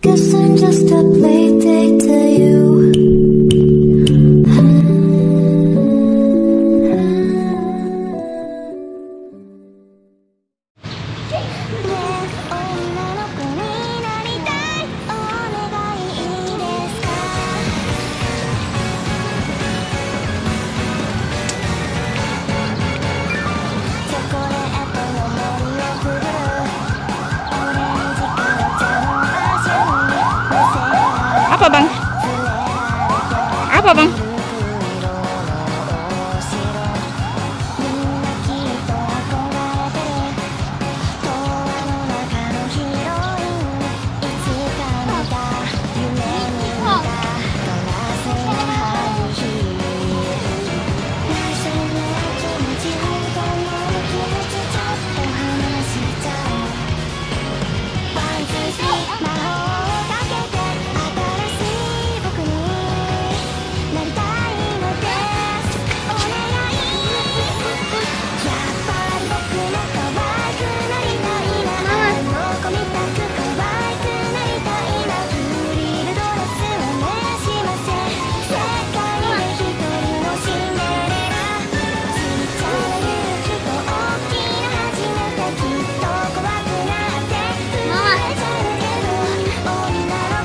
Guess I'm just a play date to you. Apa bang? Apa bang?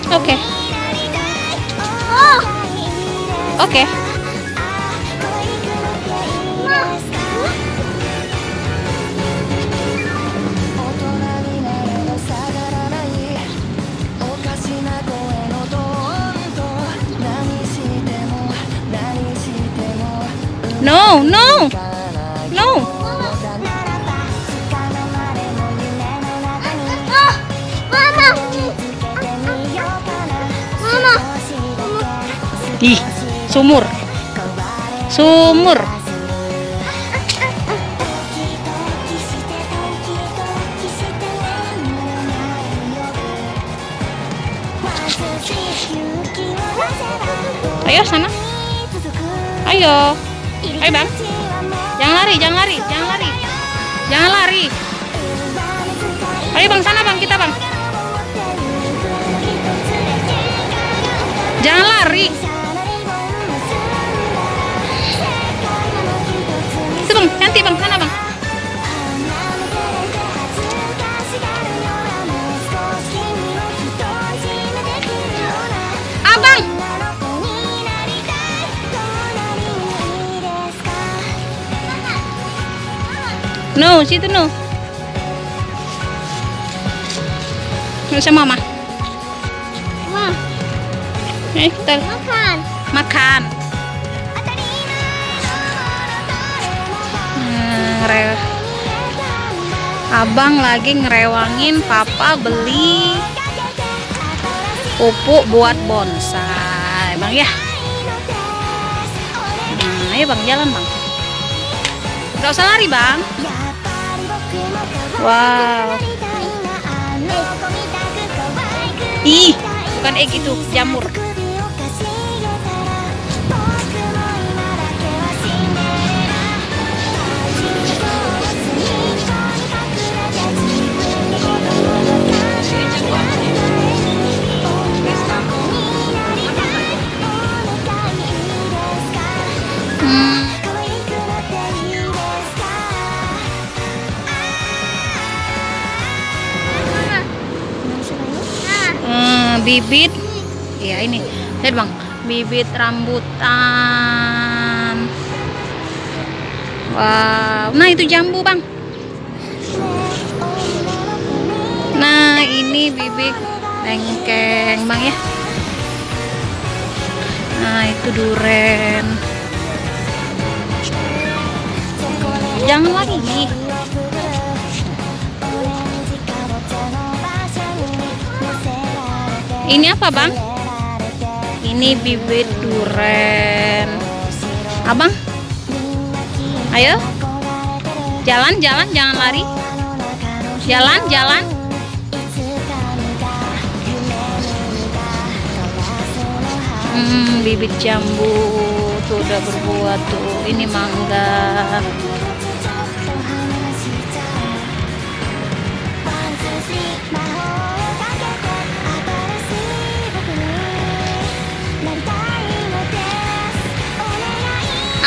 Oke. Oke. No, no, no. Ih, sumur. Sumur. Ayo sana. Ayo. Ayo bang. Jangan lari, jangan lari, jangan lari. Jangan lari. Ayo bang, sana bang, kita bang. Jangan lari. Itu bang, nanti bang, sana bang. Abang. No, situ no. Nggak sama mama. Kita makan. Makan. Abang lagi ngerewangin papa beli pupuk buat bonsai, bang ya. Ayo bang, jalan bang. Gak usah lari bang. Wow. Ih, bukan egg itu, jamur. Bibit, ya ini, lihat bang, bibit rambutan. Wow, nah itu jambu bang. Nah ini bibit lengkeng bang ya. Nah itu duren. Jangan lagi. Ini apa bang? Ini bibit duren. Abang, ayo, jalan, jalan, jangan lari. Jalan, jalan. Bibit jambu tuh udah berbuah tuh. Ini mangga.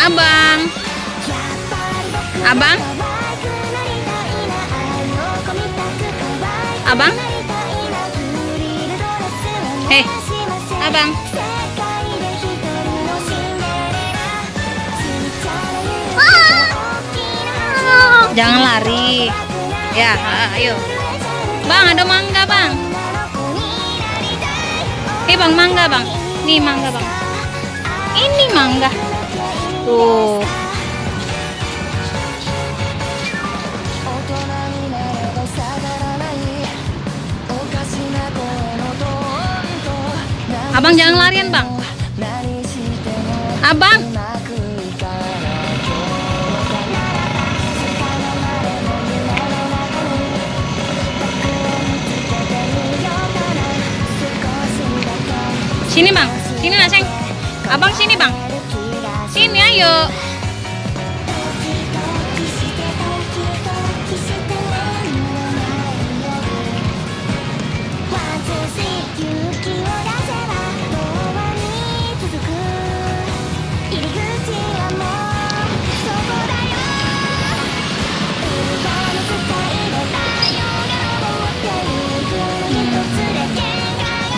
Abang. Abang. Abang. Hei, abang. Jangan lari. Ya, ayo. Bang, ada mangga, Bang. Bang, mangga, Bang. Nih mangga, Bang. Ini mangga. Tuh. Abang jangan larian, Bang. Abang. Sini, Bang. Sini, Naseng. Abang sini, Bang. Sini, ayo.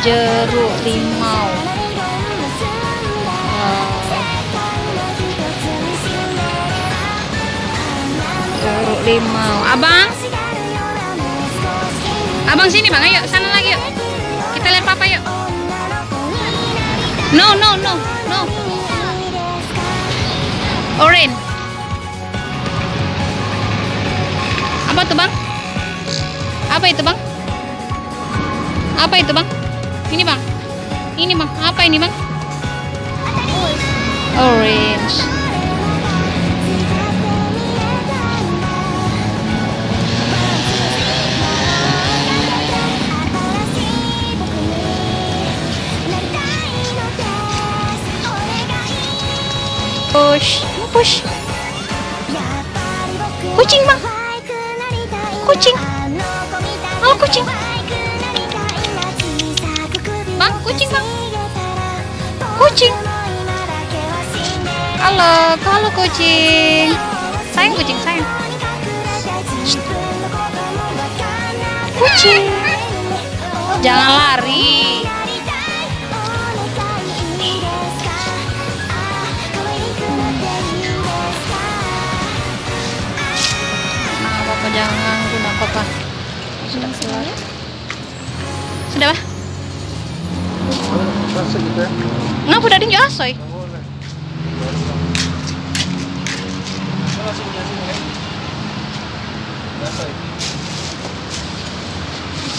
Jeruk limau. Jeruk limau. Abang. Abang sini, Bang. Ayo, sana lagi yuk. Kita lihat papa yuk. No. Orange. Apa tuh, Bang? Apa itu, Bang? Apa itu, Bang? Ini, Bang. Ini, Bang. Apa ini, Bang? Orange. Push. Kucing, Bang. Kucing. Oh, kucing. Bang, kucing, Bang. Kucing. Halo kucing. Sayang kucing, sayang. Kucing. Jangan lari. Nah, Bapak jangan ganggu, nak Papa. Sudah keluar. Sudah, Pak? Ngapa udah dinjo asoy?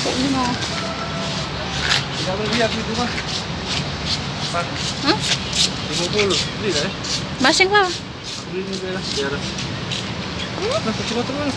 Ini mau. Lihat itu mah. Hah? 50. Beli dah. Basing lah. Beli ini beres. Nah, coba terus.